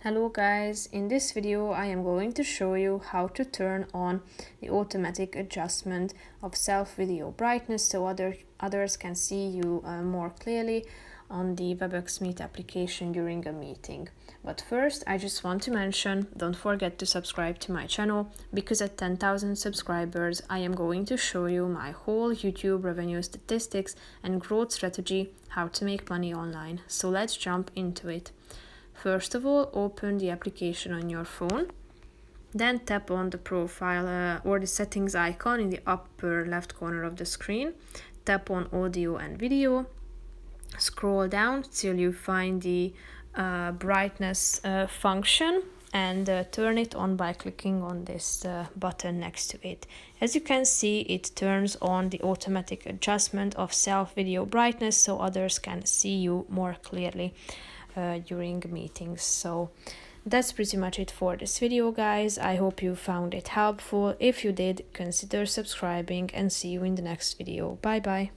Hello guys, in this video I am going to show you how to turn on the automatic adjustment of self-video brightness so others can see you more clearly on the Webex Meet application during a meeting. But first I just want to mention, don't forget to subscribe to my channel, because at 10,000 subscribers I am going to show you my whole YouTube revenue statistics and growth strategy, how to make money online. So let's jump into it. First of all, open the application on your phone, then tap on the profile or the settings icon in the upper left corner of the screen, tap on audio and video, scroll down till you find the brightness function and turn it on by clicking on this button next to it. As you can see, it turns on the automatic adjustment of self-video brightness so others can see you more clearly during meetings. So that's pretty much it for this video, guys. I hope you found it helpful. If you did, consider subscribing and see you in the next video. Bye bye.